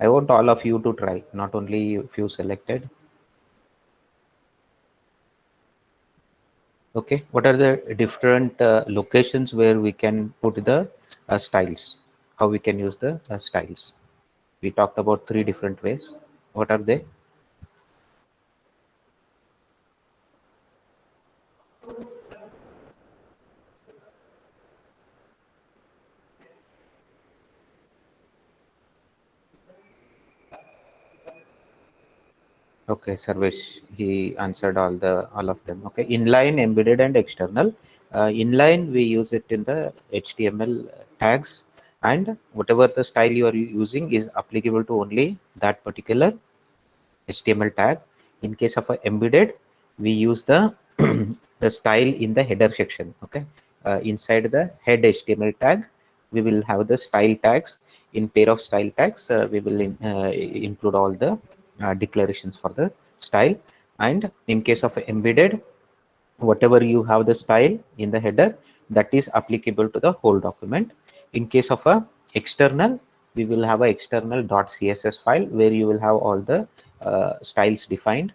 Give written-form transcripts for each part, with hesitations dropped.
I want all of you to try, not only few selected. Okay, what are the different locations where we can put the styles? How we can use the styles? We talked about 3 different ways. What are they? Okay, Sarvesh, he answered all of them. Okay, inline, embedded, and external. Inline, we use it in the HTML tags, and whatever the style you are using is applicable to only that particular HTML tag. In case of a embedded, we use the the style in the header section. Okay, inside the head HTML tag, we will have the style tags. In pair of style tags, we will include all the declarations for the style. And in case of embedded, whatever you have the style in the header, that is applicable to the whole document. In case of a external, we will have a external .css file where you will have all the styles defined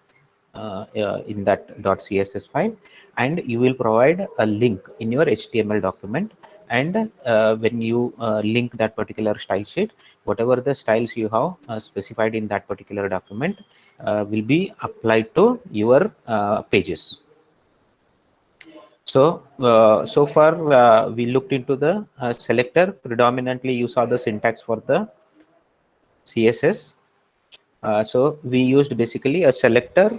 in that .css file, and you will provide a link in your HTML document. And when you link that particular style sheet, whatever the styles you have specified in that particular document will be applied to your pages. So, so far we looked into the selector. Predominantly, you saw the syntax for the CSS. So we used basically a selector.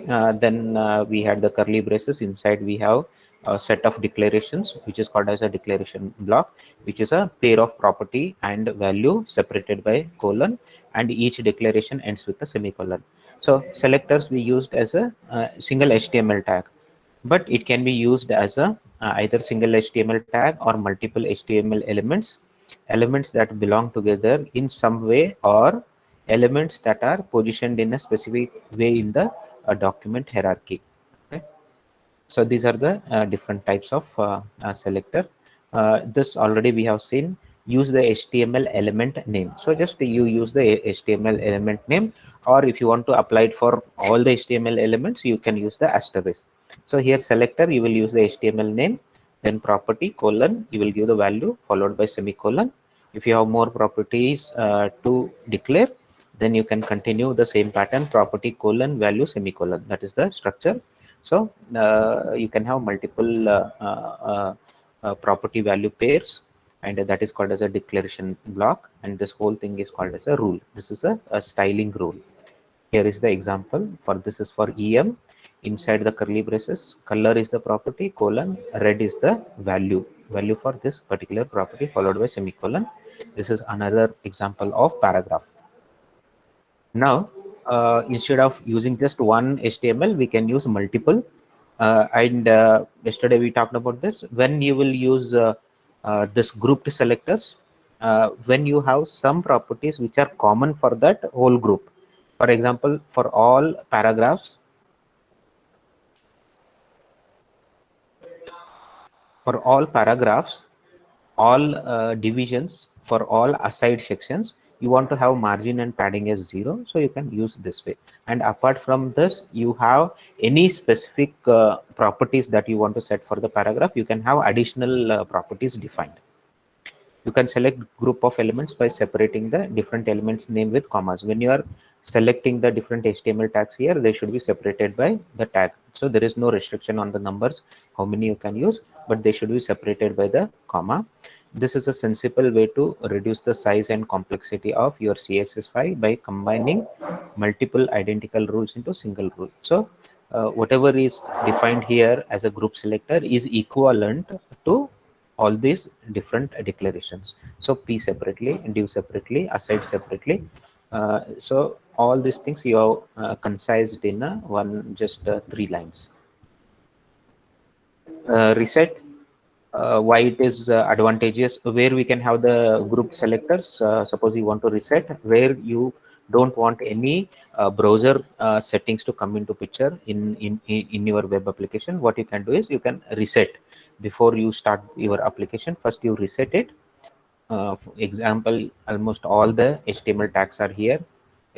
Then we had the curly braces. Inside we have a set of declarations, which is called as a declaration block, which is a pair of property and value separated by colon, and each declaration ends with a semicolon. So selectors we used as a single HTML tag, but it can be used as a either single HTML tag or multiple HTML elements that belong together in some way, or elements that are positioned in a specific way in the document hierarchy. Okay, so these are the different types of selector. This already we have seen. Use the HTML element name. So just you use the HTML element name, or if you want to apply it for all the HTML elements, you can use the asterisk. So here selector, you will use the HTML name, then property colon, you will give the value followed by semicolon. If you have more properties to declare, then you can continue the same pattern, property colon value semicolon. That is the structure. So you can have multiple property value pairs, and that is called as a declaration block, and this whole thing is called as a rule. This is a styling rule. Here is the example for this is for EM. Inside the curly braces, color is the property, colon, red is the value for this particular property followed by semicolon. This is another example of paragraph. Now, instead of using just one HTML, we can use multiple. And yesterday we talked about this. When you will use this grouped selectors, when you have some properties which are common for that whole group. For example, for all paragraphs, all divisions, for all aside sections, you want to have margin and padding as 0, so you can use this way. And apart from this, you have any specific properties that you want to set for the paragraph, you can have additional properties defined. You can select group of elements by separating the different elements name with commas. When you are selecting the different HTML tags here, they should be separated by the tag. So there is no restriction on the numbers, how many you can use, but they should be separated by the comma. This is a sensible way to reduce the size and complexity of your CSS file by combining multiple identical rules into single rule. So whatever is defined here as a group selector is equivalent to all these different declarations. So p separately, div separately, aside separately. So all these things you have concised in one just 3 lines. Reset, why it is advantageous, where we can have the group selectors. Suppose you want to reset where you don't want any browser settings to come into picture in your web application. What you can do is you can reset before you start your application. First you reset it. For example, almost all the HTML tags are here.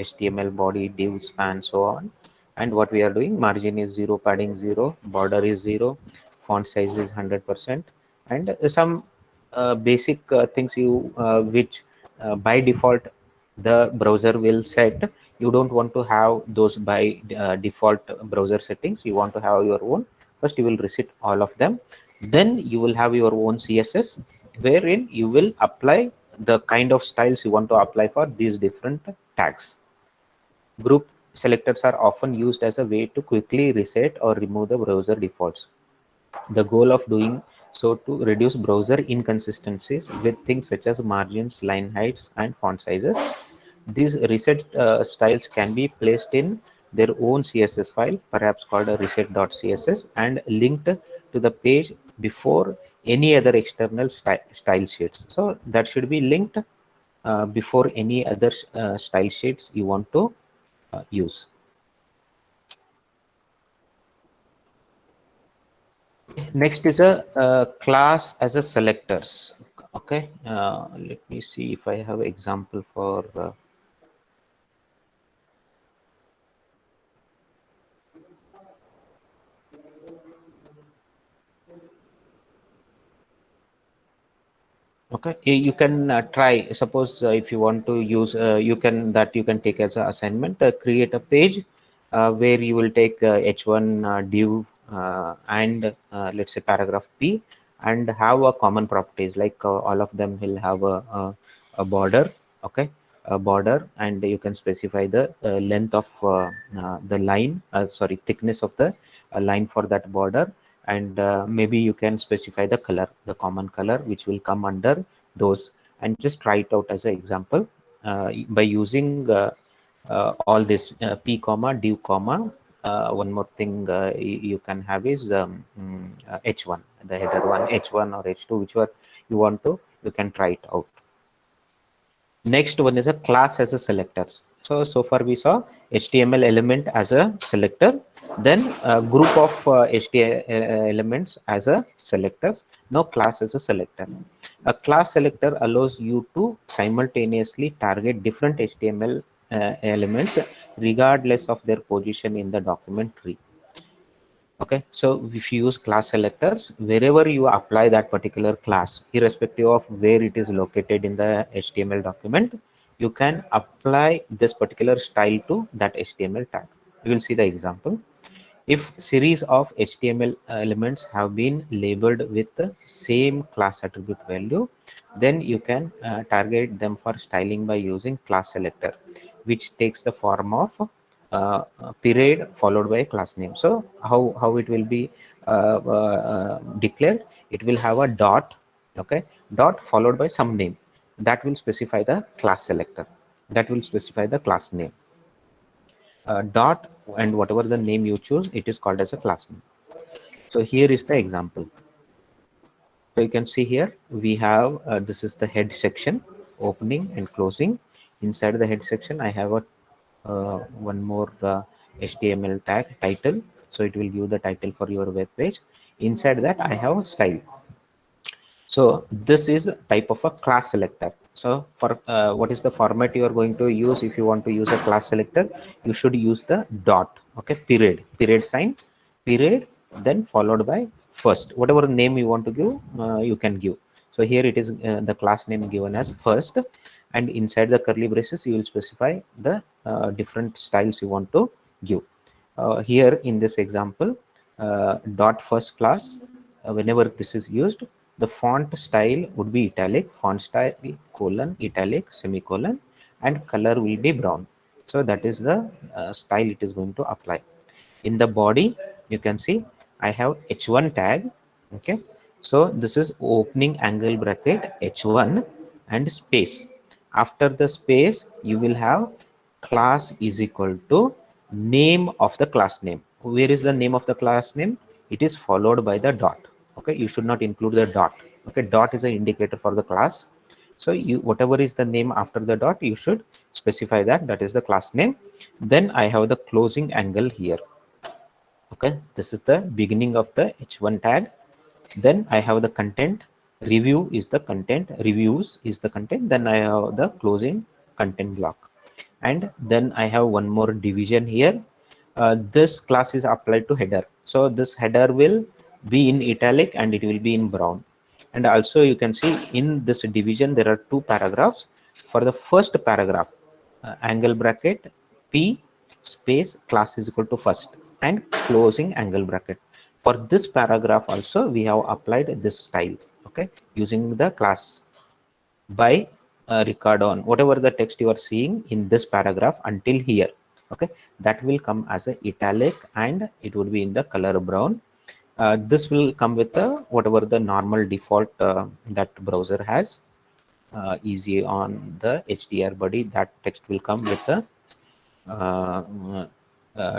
HTML body, div, span, so on. And what we are doing, margin is 0, padding 0, border is 0, font size is 100%, and some basic things which by default the browser will set. You don't want to have those by default browser settings. You want to have your own. First you will reset all of them, then you will have your own CSS wherein you will apply the kind of styles you want to apply for these different tags. Group selectors are often used as a way to quickly reset or remove the browser defaults. The goal of doing so to reduce browser inconsistencies with things such as margins, line heights, and font sizes. These reset styles can be placed in their own CSS file, perhaps called a reset.css, and linked to the page before any other external style sheets. So that should be linked before any other style sheets you want to use. Next is a class as a selectors. Okay, let me see if I have example for okay, you can try. Suppose if you want to use, you can take as an assignment, create a page where you will take h1 div and let's say paragraph p, and have a common properties like all of them will have a border. Okay, a border, and you can specify the length of the line. Sorry, thickness of the line for that border, and maybe you can specify the color, the common color which will come under those, and just try it out as an example by using all this p comma div comma. One more thing you can have is h1, the header one, h1 or h2, whichever you want to, you can try it out. Next one is a class as a selectors. So far we saw HTML element as a selector, then a group of HTML elements as a selectors. Now class as a selector. A class selector allows you to simultaneously target different HTML elements regardless of their position in the document tree. Okay, so if you use class selectors, wherever you apply that particular class, irrespective of where it is located in the HTML document, you can apply this particular style to that HTML tag. You will see the example. If series of HTML elements have been labeled with the same class attribute value, then you can target them for styling by using class selector, which takes the form of period followed by a class name. So how it will be declared? It will have a dot, okay, dot followed by some name that will specify the class selector, that will specify the class name. Dot, and whatever the name you choose, it is called as a class name. So here is the example. So you can see here we have this is the head section, opening and closing. Inside the head section I have a one more HTML tag title, so it will give the title for your web page. Inside that I have a style. So this is a type of a class selector. So for what is the format you are going to use? If you want to use a class selector, you should use the dot, okay, period sign, period, then followed by first, whatever name you want to give, you can give. So here it is the class name given as first, and inside the curly braces you will specify the different styles you want to give. Here in this example, dot first class, whenever this is used, the font style would be italic, font style colon italic semicolon, and color will be brown. So that is the style it is going to apply. In the body, you can see I have h1 tag. Okay, so this is opening angle bracket h1 and space. After the space you will have class is equal to name of the class name. Where is the name of the class name? It is followed by the dot. Okay, you should not include the dot. Okay, dot is an indicator for the class. So you, whatever is the name after the dot, you should specify that, that is the class name. Then I have the closing angle here. Okay, this is the beginning of the h1 tag. Then I have the content, review is the content, reviews is the content, then I have the closing content block. And then I have one more division here. This class is applied to header. So this header will be in italic and it will be in brown. And also you can see in this division there are two paragraphs. For the first paragraph, angle bracket P space class is equal to first and closing angle bracket. For this paragraph also we have applied this style, okay, using the class by Ricardo on whatever the text you are seeing in this paragraph until here, okay, that will come as a italic and it would be in the color brown. This will come with whatever the normal default that browser has. Easy on the HDR body, that text will come with the uh,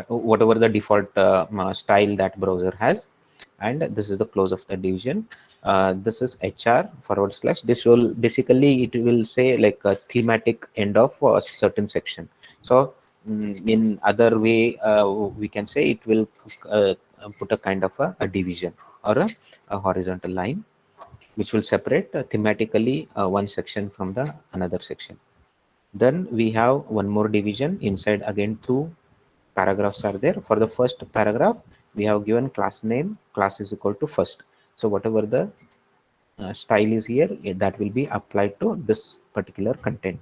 whatever the default style that browser has. And this is the close of the division. This is HR forward slash. This will basically, it will say like a thematic end of a certain section. So in other way, we can say it will put a kind of a division or a horizontal line which will separate thematically one section from the another section. Then we have one more division inside. Again, two paragraphs are there. For the first paragraph, we have given class name, class is equal to first. So whatever the style is here, that will be applied to this particular content.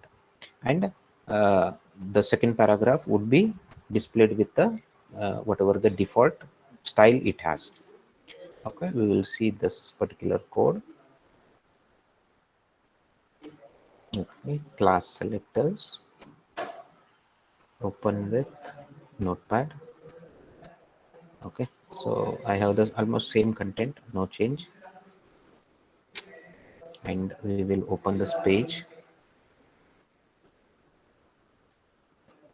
And the second paragraph would be displayed with the whatever the default style it has. Okay, we will see this particular code. Okay, class selectors, open with Notepad. Okay, so I have this almost same content, no change, and we will open this page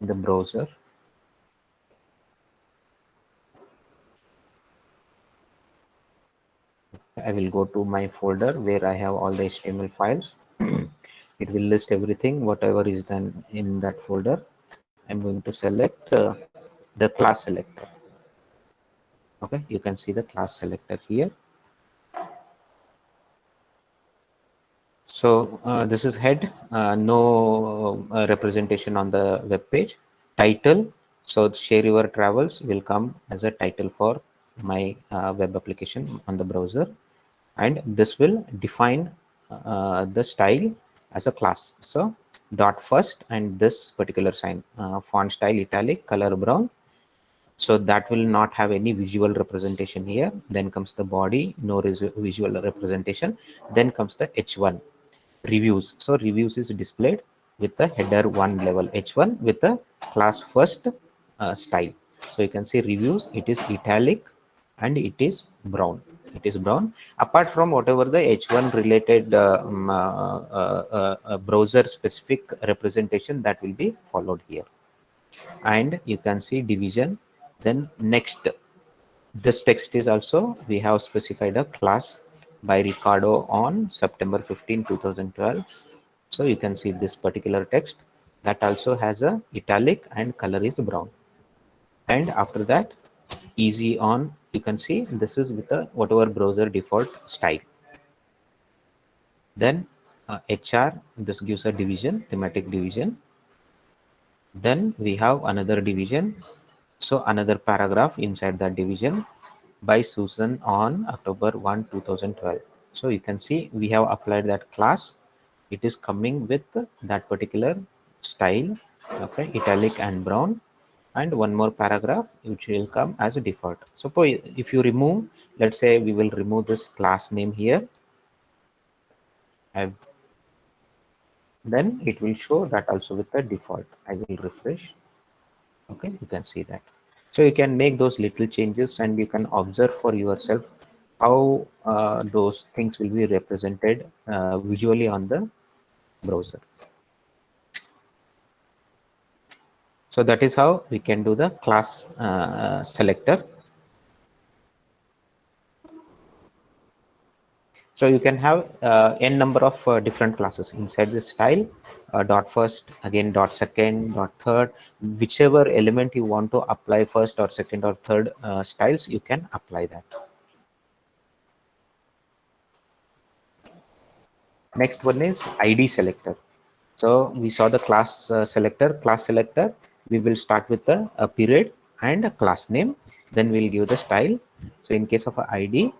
in the browser. I will go to my folder where I have all the HTML files. It will list everything whatever is done in that folder. I'm going to select the class selector. Okay, you can see the class selector here. So this is head, no representation on the web page. Title, so share your travels will come as a title for my web application on the browser, and this will define the style as a class. So dot first and this particular sign, font style italic, color brown. So that will not have any visual representation here. Then comes the body, no visual representation. Then comes the H1 reviews. So reviews is displayed with the header 1 level H1 with the class first style. So you can see reviews, it is italic and it is brown. It is brown. Apart from whatever the H1 related browser specific representation that will be followed here. And you can see division. Then next, this text is also, we have specified a class by Ricardo on September 15, 2012. So you can see this particular text that also has a italic and color is brown. And after that, easy on, you can see this is with a whatever browser default style. Then HR, this gives a division, thematic division. Then we have another division. So another paragraph inside that division by Susan on October 1, 2012. So you can see we have applied that class. It is coming with that particular style, okay, italic and brown, and one more paragraph which will come as a default. Suppose if you remove, let's say we will remove this class name here, then it will show that also with the default. I will refresh. Okay, you can see that. So you can make those little changes and you can observe for yourself how those things will be represented visually on the browser. So that is how we can do the class selector. So you can have n number of different classes inside this style. Dot first, again dot second, dot third, whichever element you want to apply first or second or third styles, you can apply that. Next one is ID selector. So we saw the class selector. Class selector, we will start with a period and a class name. Then we'll give the style. So in case of a ID,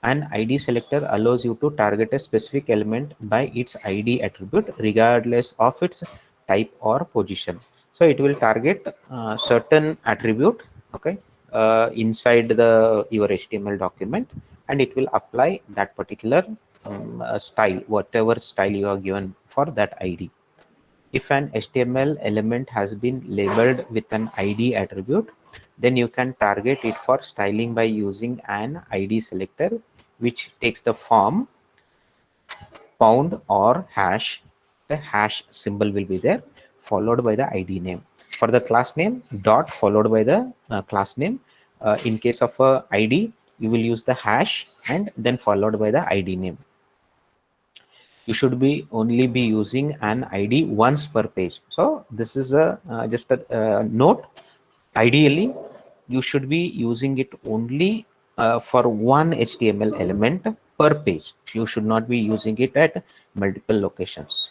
an ID selector allows you to target a specific element by its ID attribute, regardless of its type or position. So it will target certain attribute, okay, inside the your HTML document, and it will apply that particular style, whatever style you are given for that ID. If an HTML element has been labeled with an ID attribute, then you can target it for styling by using an ID selector, which takes the form pound or hash. The hash symbol will be there, followed by the ID name. For the class name, dot followed by the class name. In case of ID, you will use the hash and then followed by the ID name. You should be only be using an ID once per page. So this is a just a note. Ideally, you should be using it only for one HTML element per page. You should not be using it at multiple locations.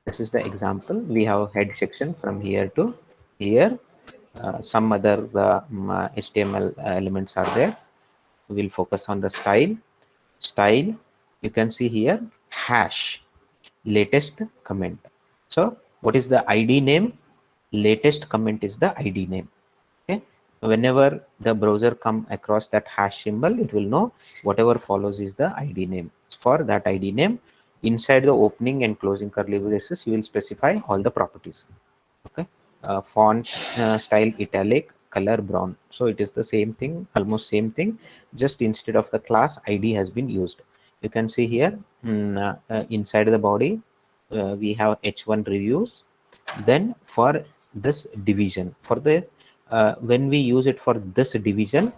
This is the example. We have head section from here to here. Some other HTML elements are there. We will focus on the style. You can see here hash latest comment. So what is the ID name? Latest comment is the ID name. Okay, whenever the browser come across that hash symbol, it will know whatever follows is the ID name. For that ID name, inside the opening and closing curly braces, you will specify all the properties. Okay, font style italic, color brown. So it is the same thing, almost same thing, just instead of the class ID has been used. You can see here inside the body we have H1 reviews. Then for this division, for the when we use it for this division,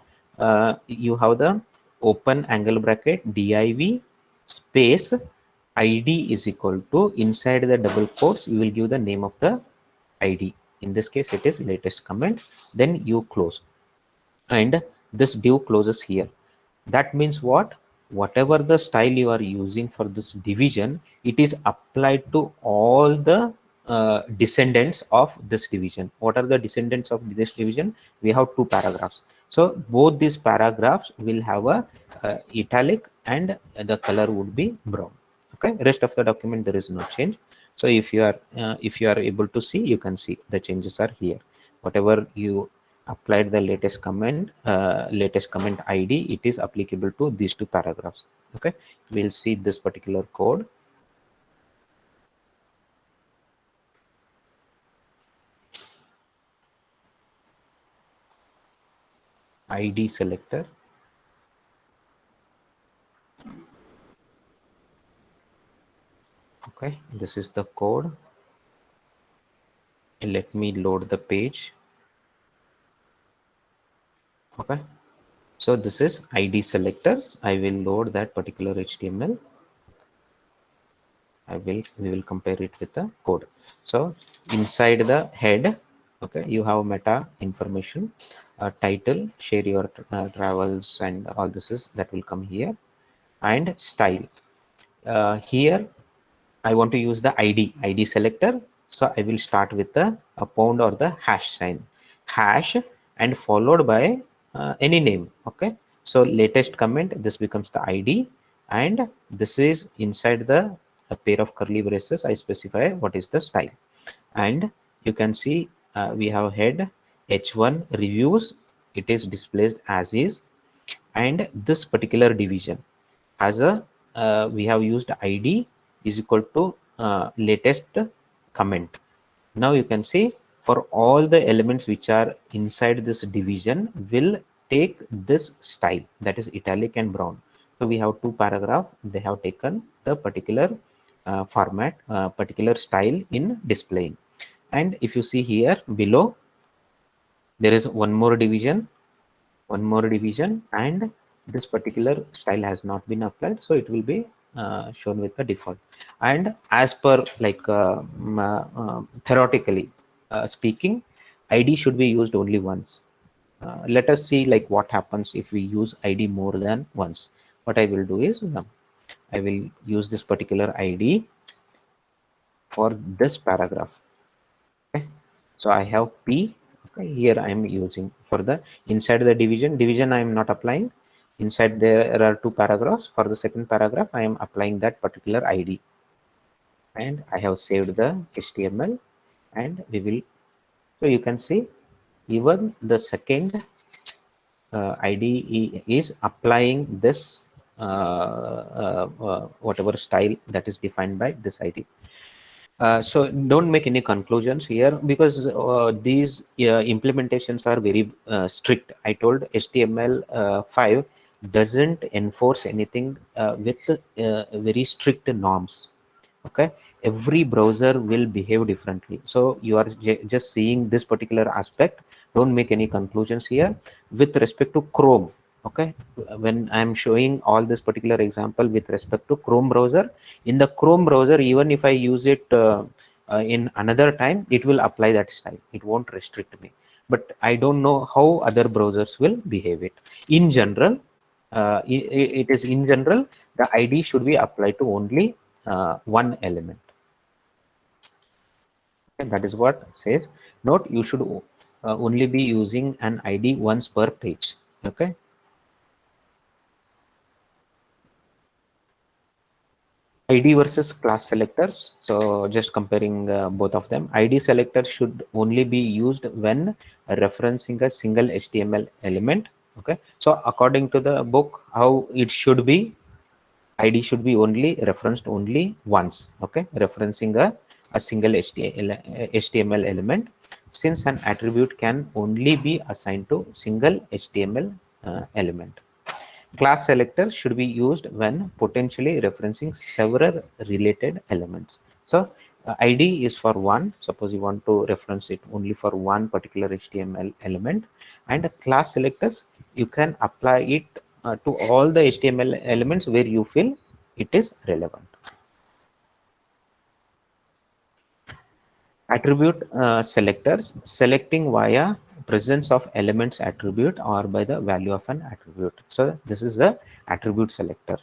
you have the open angle bracket div space ID is equal to, inside the double quotes you will give the name of the ID. In this case it is latest comment. Then you close, and this div closes here. That means what? Whatever the style you are using for this division, it is applied to all the descendants of this division. What are the descendants of this division? We have two paragraphs. So both these paragraphs will have a italic, and the color would be brown. Okay, rest of the document there is no change. So if you are able to see, you can see the changes are here. Whatever you applied the latest comment ID, it is applicable to these two paragraphs. Okay, we'll see this particular code. ID selector. Okay, this is the code. Let me load the page. Okay, so this is ID selectors. I will load that particular HTML. We will compare it with the code. So inside the head, okay, you have meta information, title, share your travels, and all this is that will come here, and style. Here I want to use the ID selector. So I will start with the a pound or the hash sign, hash, and followed by any name. Okay, so latest comment, this becomes the ID, and this is inside the a pair of curly braces. I specify what is the style, and you can see we have head H1 reviews. It is displayed as is, and this particular division as a we have used ID is equal to latest comment. Now you can see for all the elements which are inside this division will take this style, that is italic and brown. So we have two paragraph, they have taken the particular format, particular style in displaying. And if you see here below, there is one more division, and this particular style has not been applied, so it will be shown with the default. And as per like theoretically speaking, ID should be used only once. Let us see like what happens if we use ID more than once. What I will do is I will use this particular ID, for this paragraph. Okay, so I have P. Okay, here I am using for the inside the division I am not applying. Inside there are two paragraphs. For the second paragraph I am applying that particular ID, and I have saved the HTML, and we will, so you can see even the second IDE is applying this whatever style that is defined by this ID. So don't make any conclusions here, because these implementations are very strict. I told HTML5 doesn't enforce anything with very strict norms. Okay, every browser will behave differently, so you are just seeing this particular aspect. Don't make any conclusions here with respect to Chrome. Okay, when I'm showing all this particular example with respect to Chrome browser, in the Chrome browser, even if I use it in another time, it will apply that style, it won't restrict me. But I don't know how other browsers will behave it. In general, it is in general, the ID should be applied to only one element, and that is what says. Note, you should only be using an ID once per page. Okay, ID versus class selectors. So just comparing both of them, ID selector should only be used when referencing a single HTML element. Okay, so according to the book, how it should be, ID should be only referenced only once. Okay, referencing a single HTML element, since an attribute can only be assigned to single HTML element. Class selector should be used when potentially referencing several related elements. So ID is for one. Suppose you want to reference it only for one particular HTML element, and class selectors, you can apply it to all the HTML elements where you feel it is relevant. Attribute selectors, selecting via presence of elements attribute or by the value of an attribute. So this is the attribute selector.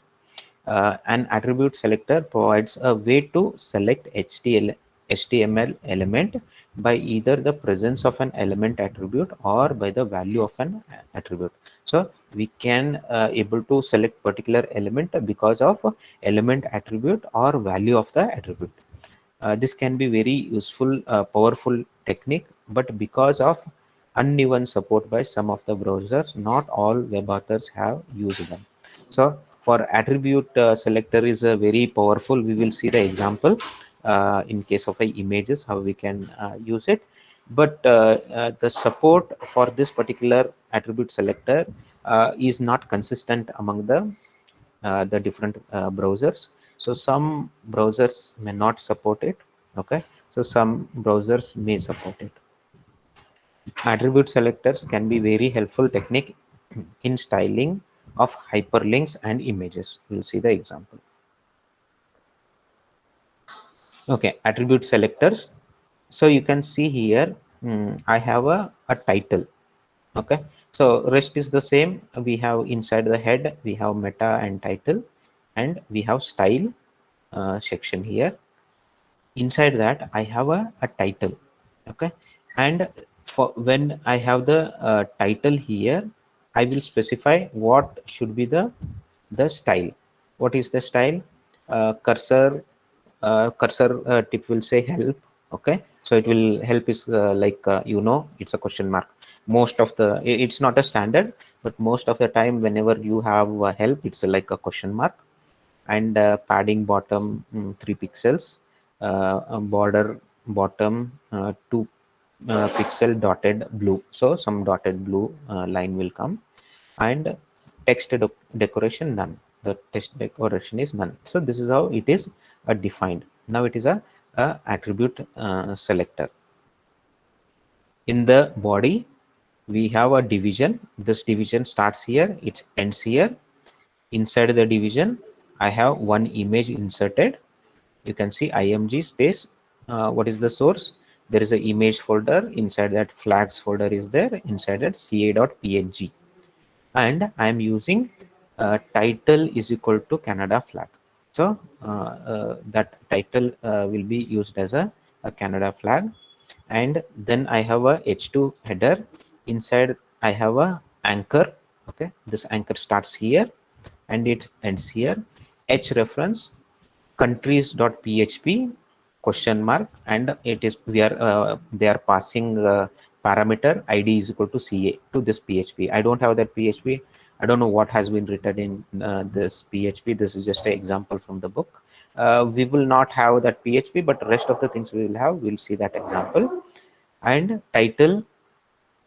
An attribute selector provides a way to select HTML element by either the presence of an element attribute or by the value of an attribute. So we can able to select particular element because of element attribute or value of the attribute. This can be very useful, powerful technique, but because of uneven support by some of the browsers, not all web authors have used them. So for attribute selector is very powerful. We will see the example in case of images, how we can use it. But the support for this particular attribute selector is not consistent among the different browsers. So some browsers may not support it. Okay, so some browsers may support it. Attribute selectors can be very helpful technique in styling of hyperlinks and images. We'll see the example. Okay, attribute selectors. So you can see here, I have a title. Okay, so rest is the same. We have inside the head, we have meta and title, and we have style section here. Inside that I have a title. Okay, and for when I have the title here, I will specify what should be the style. What is the style? Cursor tip will say help. Okay, so it will help is like it's a question mark. Most of the it's not a standard, but most of the time whenever you have help, it's like a question mark. And padding bottom 3 pixels, border bottom 2 pixel dotted blue, so some dotted blue line will come. And text decoration none, the text decoration is none. So this is how it is defined. Now it is a attribute selector. In the body we have a division. This division starts here, it ends here. Inside the division I have one image inserted. You can see img space, what is the source? There is an image folder. Inside that flags folder is there. Inside that ca.png, and I am using title is equal to Canada flag. So that title will be used as a Canada flag. And then I have a H2 header. Inside I have a anchor. Okay, this anchor starts here and it ends here. H reference countries.php question mark, and it is we are they are passing parameter id is equal to ca to this php. I don't have that php. I don't know what has been written in this php. This is just an example from the book. We will not have that php, but rest of the things we will have. We'll see that example. And title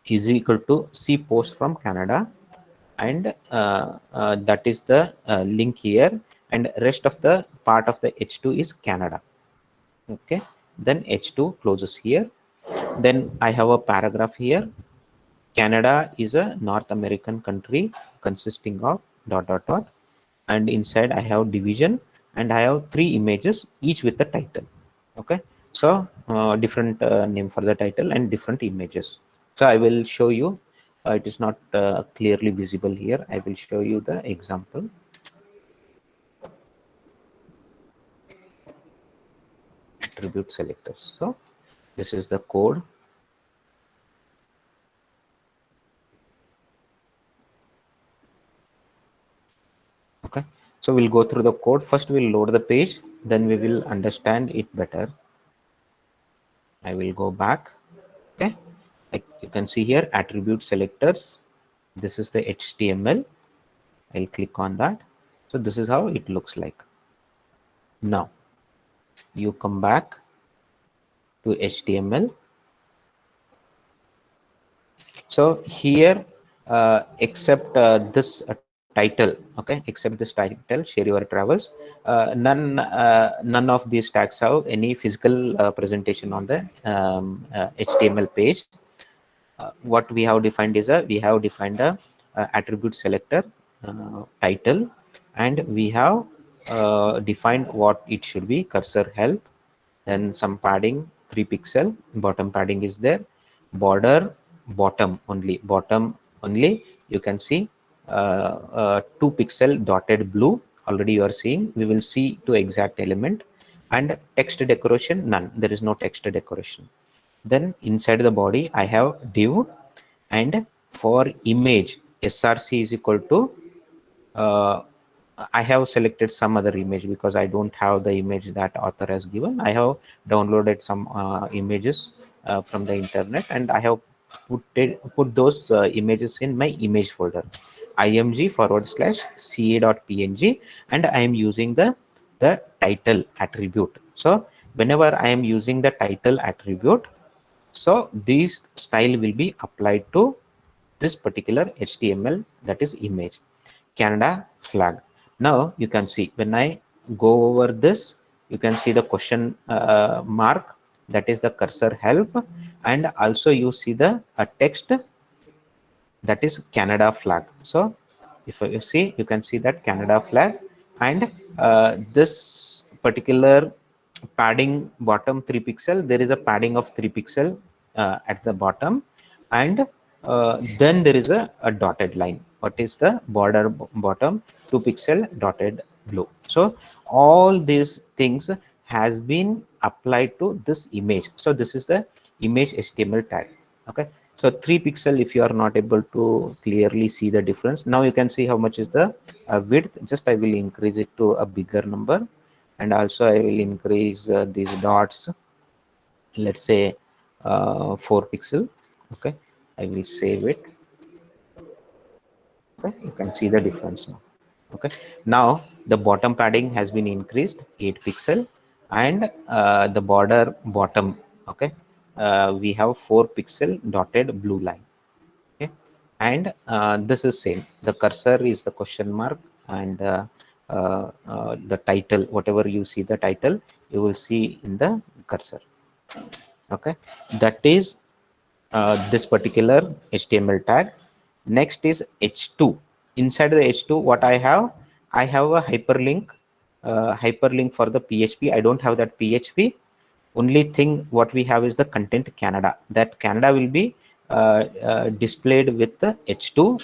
is equal to C post from Canada, and that is the link here, and rest of the part of the H2 is Canada. Okay, then H2 closes here. Then I have a paragraph here. Canada is a North American country consisting of dot dot dot, and inside I have division, and I have 3 images each with the title. Okay, so different name for the title and different images. So I will show you. It is not clearly visible here. I will show you the example. Attribute selectors. So this is the code. Okay, so we'll go through the code. First we'll load the page, then we will understand it better. I will go back. Okay, like you can see here, attribute selectors. This is the HTML. I'll click on that. So this is how it looks like. Now you come back to HTML. So here, except this title, okay, except this title, share your travels, none of these tags have any physical presentation on the HTML page. What we have defined is we have defined a attribute selector title, and we have defined what it should be: cursor help, then some padding 3 pixel, bottom padding is there, border bottom only you can see 2 pixel dotted blue. Already you are seeing, we will see to exact element. And text decoration, none, there is no text decoration. Then inside the body I have div, and for image src is equal to uh, I have selected some other image because I don't have the image that author has given. I have downloaded some images from the internet, and I have put those images in my image folder, img /ca.png, and I am using the title attribute. So whenever I am using the title attribute, so this style will be applied to this particular HTML, that is image, Canada flag. Now you can see when I go over this, you can see the question mark, that is the cursor help, and also you see the text, that is Canada flag. So if you see, you can see that Canada flag, and this particular padding bottom 3 pixel, there is a padding of 3 pixel at the bottom, and then there is a dotted line. What is the border bottom 2 pixel dotted blue? So all these things has been applied to this image. So this is the image HTML tag. Okay, so 3 pixel, if you are not able to clearly see the difference, now you can see how much is the width. Just I will increase it to a bigger number, and also I will increase these dots, let's say 4 pixel. Okay, I will save it. Okay, you can see the difference now. Okay, now the bottom padding has been increased 8 pixel, and the border bottom, okay, we have 4 pixel dotted blue line. Okay, and this is same, the cursor is the question mark, and the title, whatever you see the title, you will see in the cursor. Okay, that is this particular HTML tag. Next is H2. Inside the H2, what I have a hyperlink for the PHP. I don't have that PHP. Only thing what we have is the content Canada. That Canada will be displayed with the H2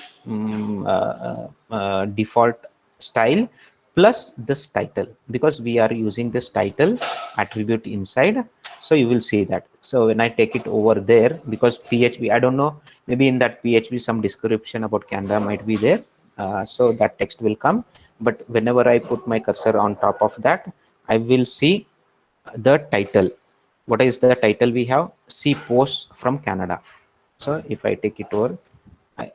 default style plus this title, because we are using this title attribute inside. So you will see that. So when I take it over there, because PHP, I don't know, maybe in that PHP some description about Canva might be there, so that text will come. But whenever I put my cursor on top of that, I will see the title. What is the title we have? See posts from Canada. So if I take it over,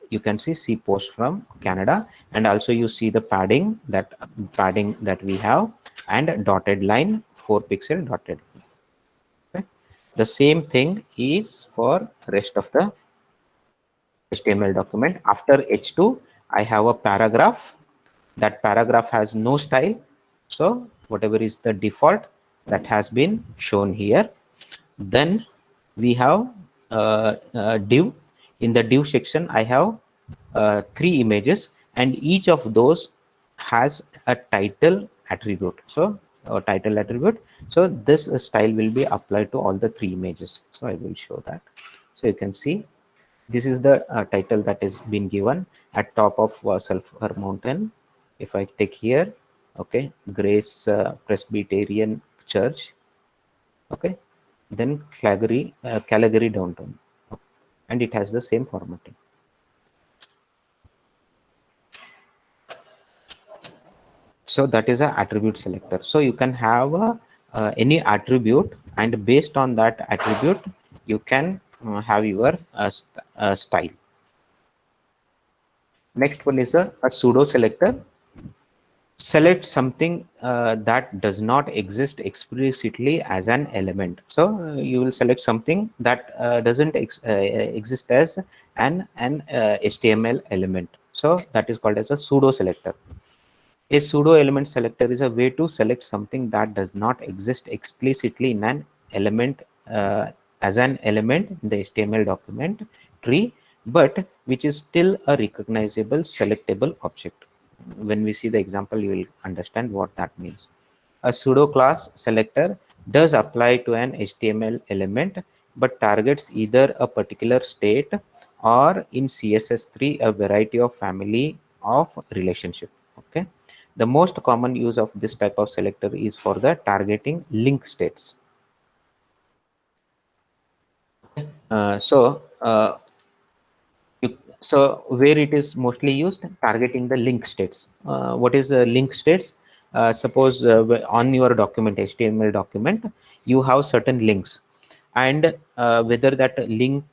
you can see post from Canada, and also you see the padding that we have, and dotted line, 4-pixel dotted. Okay. The same thing is for rest of the HTML document. After H2, I have a paragraph. That paragraph has no style, so whatever is the default that has been shown here. Then we have div. In the div section, I have 3 images, and each of those has a title attribute. So title attribute. So this style will be applied to all the 3 images. So I will show that. So you can see this is the title that is been given at top of Sulphur Mountain. If I take here, okay, Grace Presbyterian Church, okay, then Calgary downtown, and it has the same formatting. So that is a attribute selector. So you can have any attribute, and based on that attribute you can have your style. Next one is a pseudo selector. Select something that does not exist explicitly as an element. So you will select something that doesn't exist as an HTML element. So that is called as a pseudo selector. A pseudo element selector is a way to select something that does not exist explicitly in an element as an element in the HTML document tree, but which is still a recognizable selectable object. When we see the example, you will understand what that means. A pseudo class selector does apply to an HTML element, but targets either a particular state or in CSS3 a variety of family of relationship. Okay. The most common use of this type of selector is for the targeting link states. So where it is mostly used, targeting the link states. What is link states? Suppose on your document, HTML document, you have certain links, and whether that link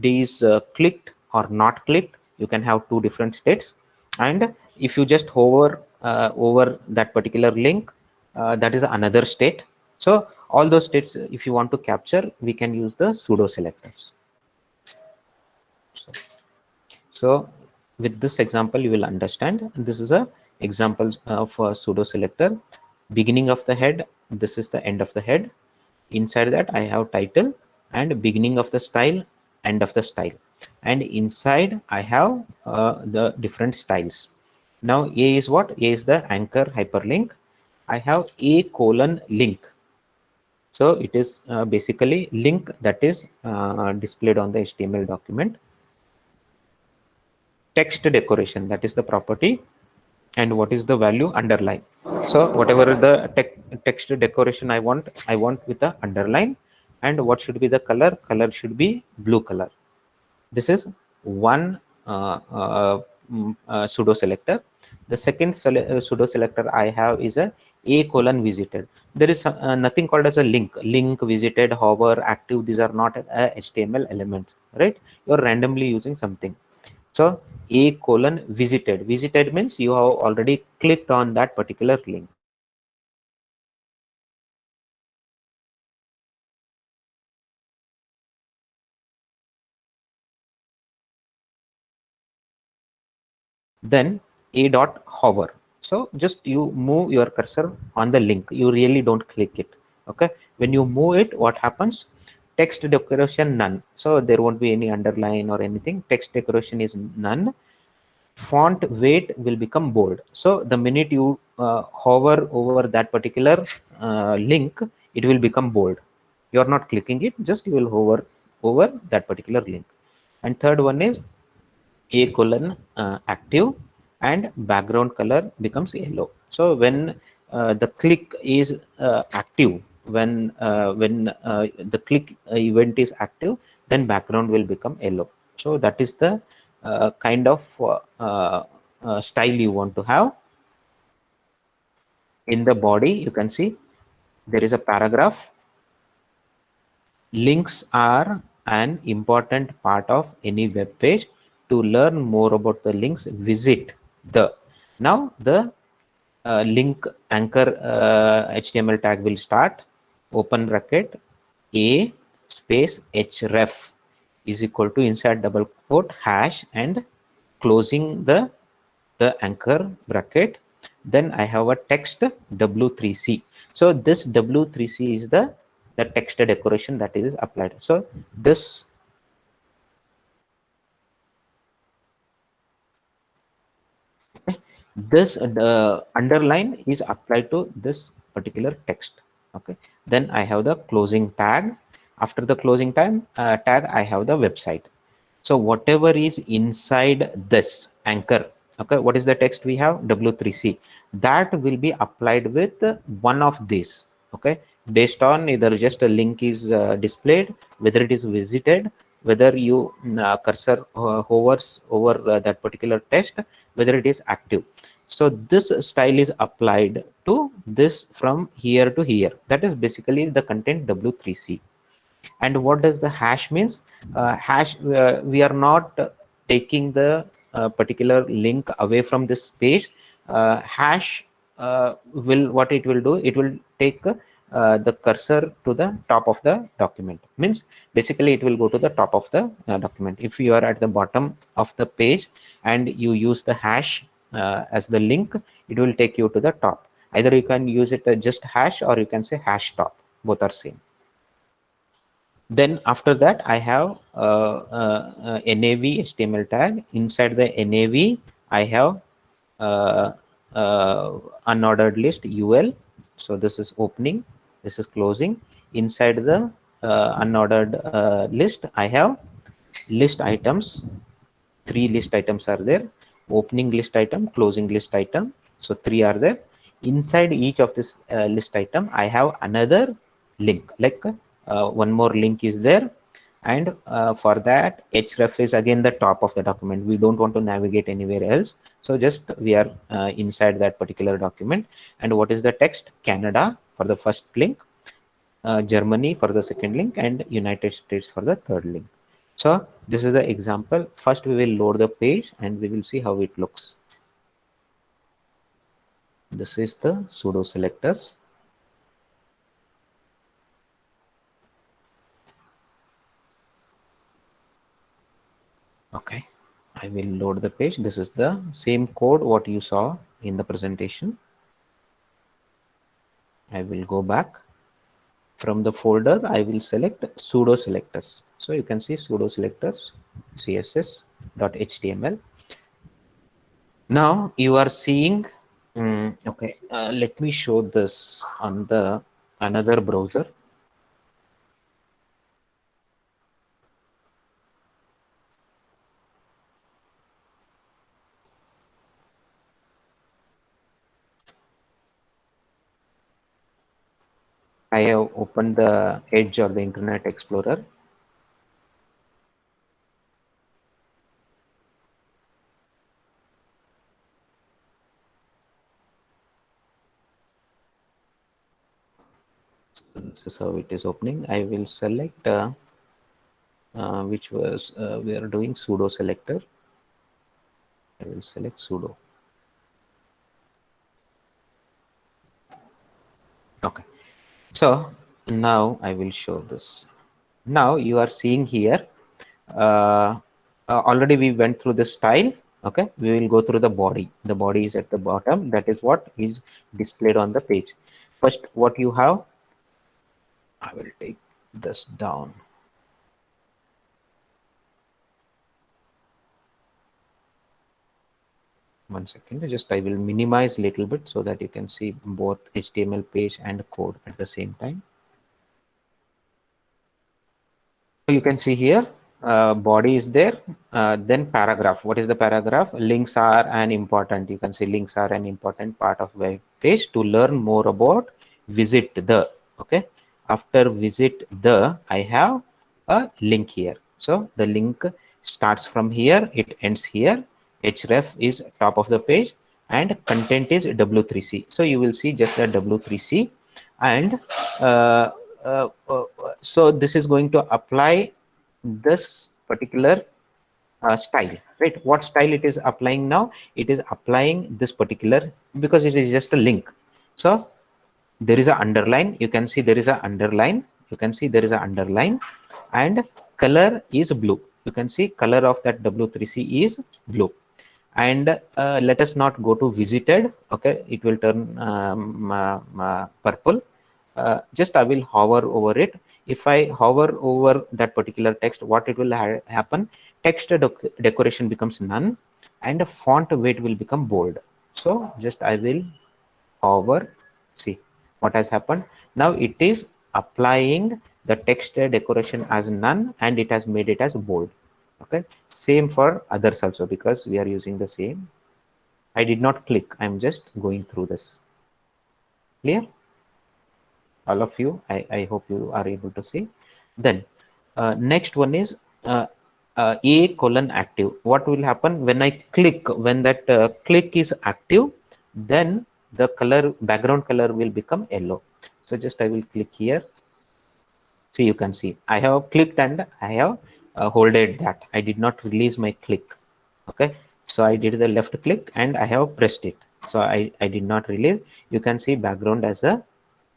is clicked or not clicked, you can have 2 different states. And if you just hover over that particular link, that is another state. So all those states, if you want to capture, we can use the pseudo selectors. So with this example, you will understand. This is a example of a pseudo selector. Beginning of the head, this is the end of the head. Inside that I have title, and beginning of the style, end of the style, and inside I have the different styles. Now A is what? A is the anchor hyperlink. I have A:link. So it is basically link that is displayed on the HTML document. Text decoration, that is the property, and what is the value? Underline. So whatever the text decoration I want with the underline. And what should be the color? Color should be blue color. This is one pseudo selector. The second pseudo selector I have is a:: visited. There is nothing called as a link, visited, hover, active. These are not HTML elements, right? You're randomly using something. So a:: visited means you have already clicked on that particular link. Then a::hover. So just you move your cursor on the link. You really don't click it. Okay. When you move it, what happens? Text decoration none. So there won't be any underline or anything. Text decoration is none. Font weight will become bold. So the minute you hover over that particular link, it will become bold. You are not clicking it, just you will hover over that particular link. And third one is a:: active, and background color becomes yellow. So when the click is active, when the click event is active, then background will become yellow. So that is the kind of style you want to have. In the body, you can see there is a paragraph. Links are an important part of any web page. To learn more about the links, visit the. Now the link anchor HTML tag will start. Open bracket a space href is equal to inside double quote hash and closing the anchor bracket. Then I have a text w3c. So this w3c is the text decoration that is applied. So this underline is applied to this particular text. Okay, then I have the closing tag. After the closing time tag, I have the website. So whatever is inside this anchor, okay, what is the text we have? W3C. That will be applied with one of these. Okay, based on either just a link is displayed, whether it is visited, whether you cursor hovers over that particular text, whether it is active. So this style is applied to this from here to here. That is basically the content W3C. And what does the hash means? Hash, we are not taking the particular link away from this page. Hash will, what it will do, it will take the cursor to the top of the document. Means basically it will go to the top of the document. If you are at the bottom of the page and you use the hash as the link, it will take you to the top. Either you can use it just hash, or you can say hash top. Both are same. Then after that, I have nav HTML tag. Inside the nav, I have uh, unordered list ul. So this is opening, this is closing. Inside the unordered list, I have list items. 3 list items are there: opening list item, closing list item. So 3 are there. Inside each of this list item, I have another link, like one more link is there. And for that, href is again the top of the document. We don't want to navigate anywhere else, so just we are inside that particular document. And what is the text? Canada for the first link, Germany for the second link, and United States for the third link. So this is the example. First we will load the page and we will see how it looks. This is the pseudo selectors. Okay, I will load the page. This is the same code what you saw in the presentation. I will go back. From the folder, I will select pseudo selectors. So you can see pseudo selectors css.html. Now you are seeing, okay, let me show this on the another browser. I have opened the Edge or the Internet Explorer. So this is how it is opening. I will select which was we are doing pseudo selector. I will select pseudo. Okay. So now I will show this. Now you are seeing here. Already we went through the style. Okay, we will go through the body. The body is at the bottom. That is what is displayed on the page. First, what you have, I will take this down. One second, just I will minimize a little bit so that you can see both HTML page and code at the same time. So you can see here body is there, then paragraph. What is the paragraph? Links are an important, you can say links are an important part of web page. To learn more about, visit the. Okay, after visit the, I have a link here. So the link starts from here, it ends here. Href is top of the page and content is W3C. So you will see just a W3C, and uh, uh, uh, so this is going to apply this particular style, right? What style it is applying now? It is applying this particular, because it is just a link. So there is a underline, you can see there is a underline, you can see there is a underline, and color is blue. You can see color of that W3C is blue. And let us not go to visited. Okay, it will turn purple. Just I will hover over it. If I hover over that particular text, what it will happen? Text decoration becomes none, and the font weight will become bold. So just I will hover. See what has happened. Now it is applying the text decoration as none, and it has made it as bold. Okay, same for others also, because we are using the same. I did not click, I'm just going through this. Clear, all of you? I hope you are able to see. Then next one is a colon active. What will happen when I click? When that click is active, then the color, background color will become yellow. So just I will click here. See, you can see I have clicked and I have holded that. I did not release my click. Okay, so I did the left click and I have pressed it. So I did not release. You can see background as a,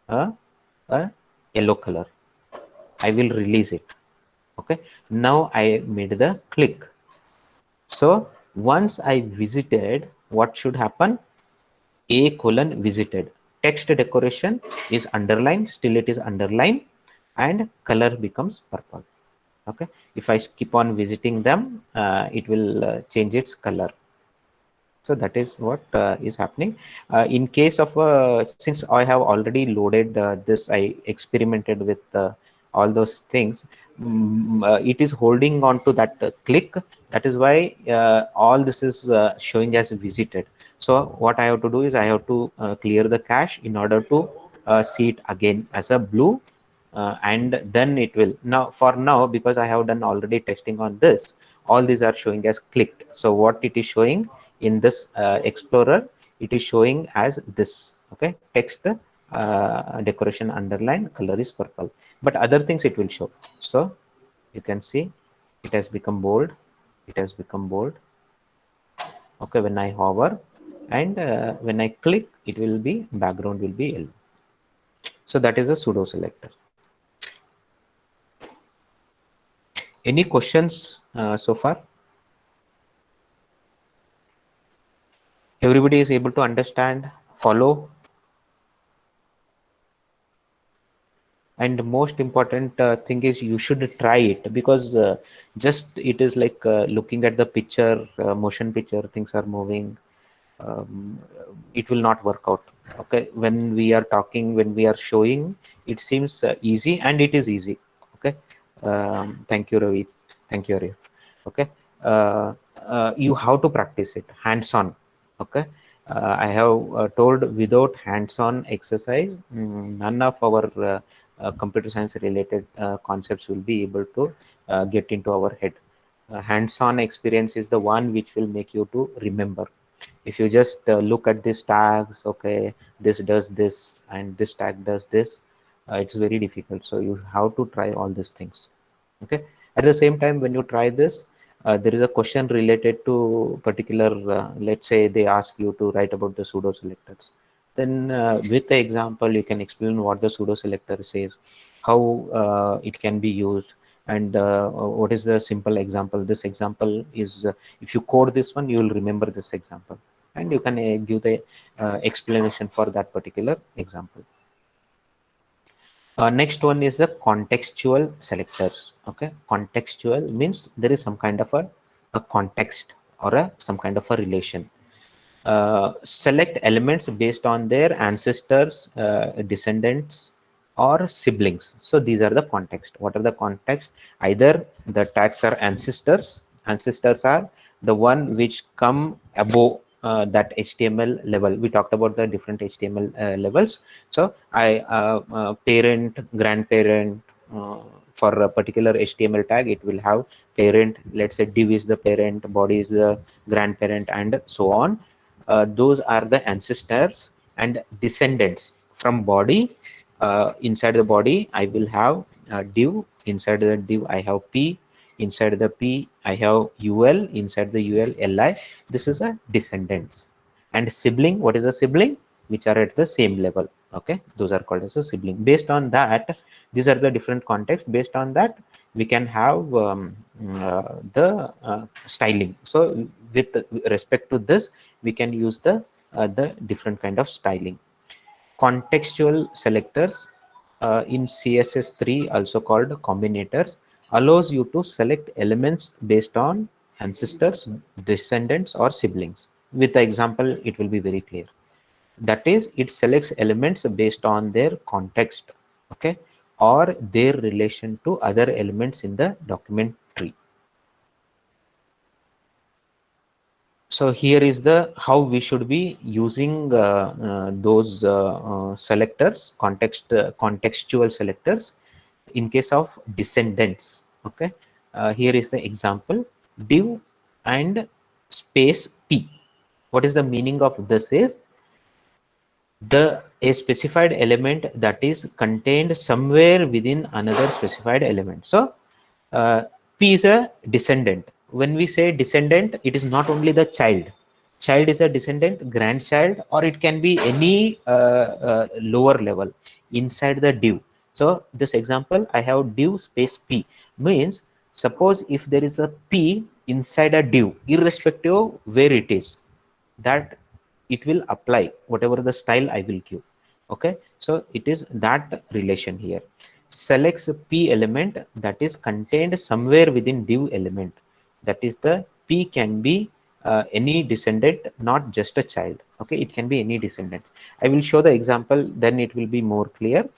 a yellow color. I will release it. Okay, now I made the click. So once I visited, what should happen? A colon visited. Text decoration is underlined, still it is underlined, and color becomes purple. Okay, if I keep on visiting them, it will change its color. So that is what is happening. In case of since I have already loaded this, I experimented with all those things. It is holding on to that click. That is why all this is showing as visited. So what I have to do is I have to clear the cache in order to see it again as a blue, and then it will. Now for now, because I have done already testing on this, all these are showing as clicked. So what it is showing in this explorer, it is showing as this. Okay, text decoration underline, color is purple, but other things it will show. So you can see it has become bold, it has become bold. Okay, when I hover and when I click, it will be, background will be yellow. So that is a pseudo selector. Any questions so far? Everybody is able to understand, follow? And most important thing is you should try it, because just it is like looking at the picture, motion picture, things are moving, um, it will not work out. Okay, when we are talking, when we are showing, it seems easy, and it is easy. Okay, thank you, Ravi. Thank you, Ravi. Okay, you have to practice it hands on. Okay, I have told, without hands on exercise, none of our computer science related concepts will be able to get into our head. Hands on experience is the one which will make you to remember. If you just look at these tags, okay, this does this and this tag does this, it's very difficult. So you have to try all these things. Okay, at the same time, when you try this, there is a question related to particular, let's say they ask you to write about the pseudo selectors, then with the example you can explain what the pseudo selector says, how it can be used, and what is the simple example. This example is if you code this one, you will remember this example, and you can give the explanation for that particular example. Next one is the contextual selectors. Okay, contextual means there is some kind of a context or some kind of a relation. Select elements based on their ancestors, descendants, or siblings. So these are the context. What are the context? Either the tags are ancestors. Ancestors are the one which come above that HTML level. We talked about the different HTML levels. So parent, grandparent, for a particular HTML tag, it will have parent. Let's say div is the parent, body is the grandparent, and so on. Those are the ancestors. And descendants from body, inside the body I will have div. Inside the div I have p. Inside the p I have ul. Inside the ul li. This is a descendants. And sibling, what is a sibling? Which are at the same level. Okay, those are called as a sibling. Based on that, these are the different contexts. Based on that, we can have the styling. So with respect to this, we can use the different kind of styling. Contextual selectors in CSS3, also called combinators, allows you to select elements based on ancestors, descendants, or siblings. With the example, it will be very clear. That is, it selects elements based on their context, okay, or their relation to other elements in the document tree. So here is the how we should be using those selectors, contextual selectors in case of descendants. Okay, here is the example: div and space p. What is the meaning of this? Is a specified element that is contained somewhere within another specified element. So p is a descendant. When we say descendant, it is not only the child is a descendant, grandchild, or it can be any lower level inside the div. So this example, I have div space p, means suppose if there is a p inside a div, irrespective of where it is, that it will apply whatever the style I will give. Okay, so it is that relation here. Selects p element that is contained somewhere within div element. That is, the p can be any descendant, not just a child. Okay, it can be any descendant. I will show the example, then it will be more clear.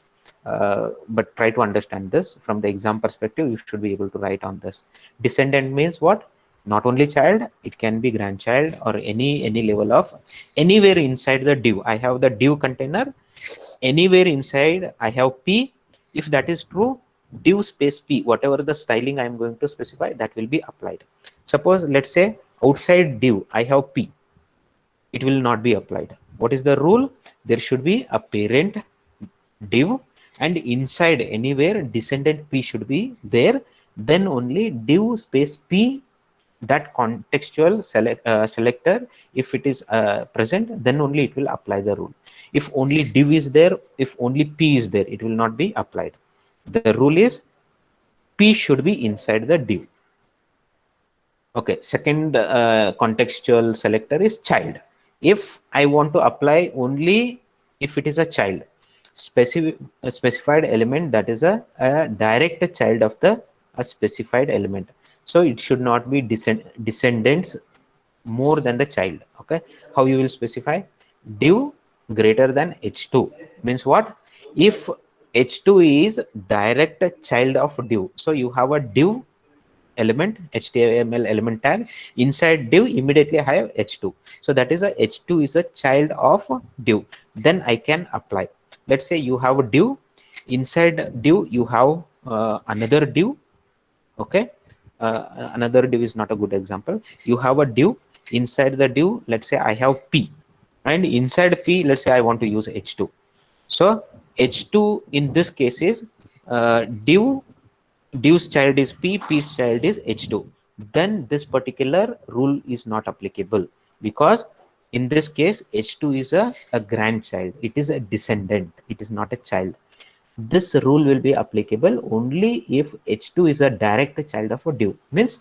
But try to understand this from the exam perspective. You should be able to write on this. Descendant means what? Not only child, it can be grandchild or any level of anywhere inside the div. I have the div container, anywhere inside I have p. If that is true, div space p, whatever the styling I am going to specify, that will be applied. Suppose let's say outside div I have p, it will not be applied. What is the rule? There should be a parent div, and inside anywhere descendant p should be there. Then only div space p, that contextual selector, if it is present, then only it will apply the rule. If only div is there, if only p is there, it will not be applied. The rule is p should be inside the div. Okay, second contextual selector is child. If I want to apply only if it is a child, a specified element that is a direct child of the a specified element, so it should not be descendants more than the child. Okay, how you will specify? Div greater than h2 means what? If h2 is direct child of div, so you have a div element, HTML element tag, inside div immediately I have h2, so that is a h2 is a child of div. Then I can apply. Let's say you have a div, inside div you have another div. Okay, another div is not a good example. You have a div, inside the div let's say I have p, and inside p let's say I want to use h2. So h2 in this case is div's child is p, p's child is h2. Then this particular rule is not applicable, because in this case h2 is a grandchild, it is a descendant, it is not a child. This rule will be applicable only if h2 is a direct child of a div. Means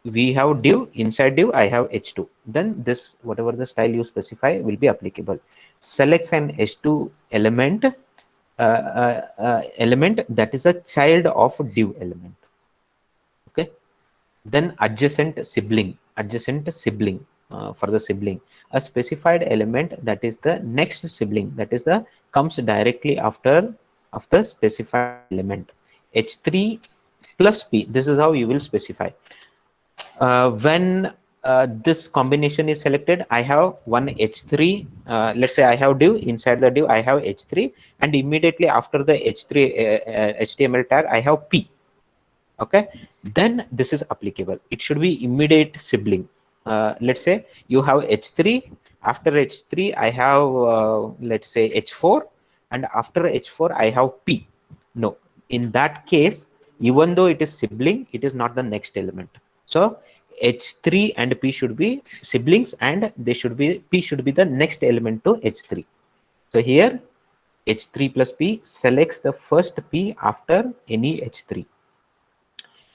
we have div, inside div I have h2, then this whatever the style you specify will be applicable. Selects an h2 element, element that is a child of div element. Okay, then adjacent sibling, for the sibling, a specified element that is the next sibling, that is the comes directly after of the specified element. H3 plus P, this is how you will specify. When this combination is selected, I have one H3. Let's say I have div, inside the div I have H3, and immediately after the H3 HTML tag I have P. Okay, then this is applicable. It should be immediate sibling. Let's say you have H3, after H3 I have let's say H4, and after H4 I have P. No, in that case, even though it is sibling, it is not the next element. So H3 and P should be siblings, and they should be, P should be the next element to H3. So here H3 plus P selects the first P after any H3.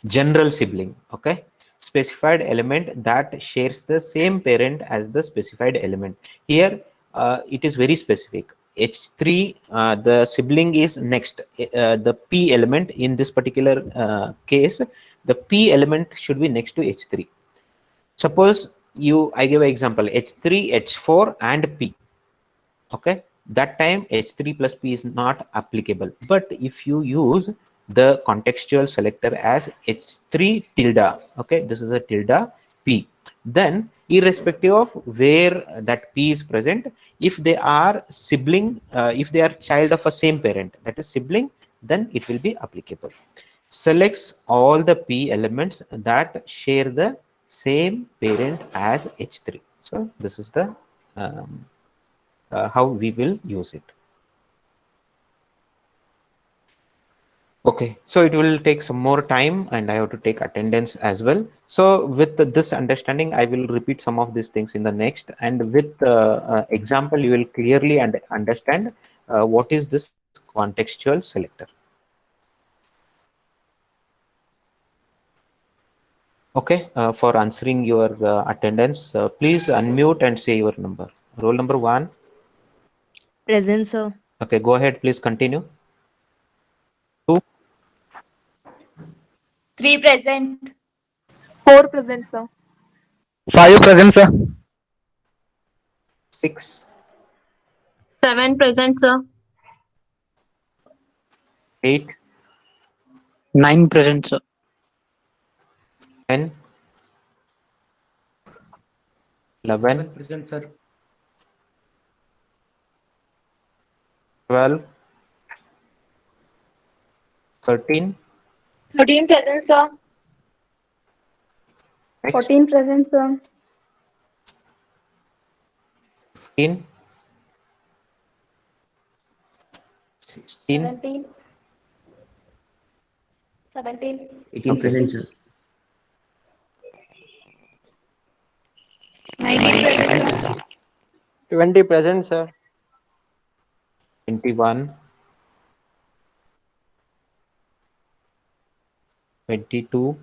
General sibling, okay, specified element that shares the same parent as the specified element. Here it is very specific. H3, the sibling is next, the P element in this particular case, the P element should be next to H3. Suppose I give an example, H3, H4 and P. Okay, that time H3 plus P is not applicable. But if you use the contextual selector as H3 tilde, okay, this is a tilde P, then irrespective of where that P is present, if they are sibling, if they are child of a same parent, that is sibling, then it will be applicable. Selects all the P elements that share the same parent as H3. So this is the how we will use it. Okay, so it will take some more time and I have to take attendance as well. So with this understanding, I will repeat some of these things in the next, and with example, you will clearly understand what is this contextual selector. Okay, for answering your attendance, please unmute and say your number. Roll number 1. Present, sir. Okay, go ahead, please continue. 2. 3 present. 4 present, sir. 5 present, sir. 6. 7 present, sir. 8. 9 present, sir. 10. 11. Present, sir. 12. 13. 13 present, sir. Next. 14 present, sir. 15. 16. 17. 17. 18 present, sir. 19 present, sir. 20 present, sir. 21. 22.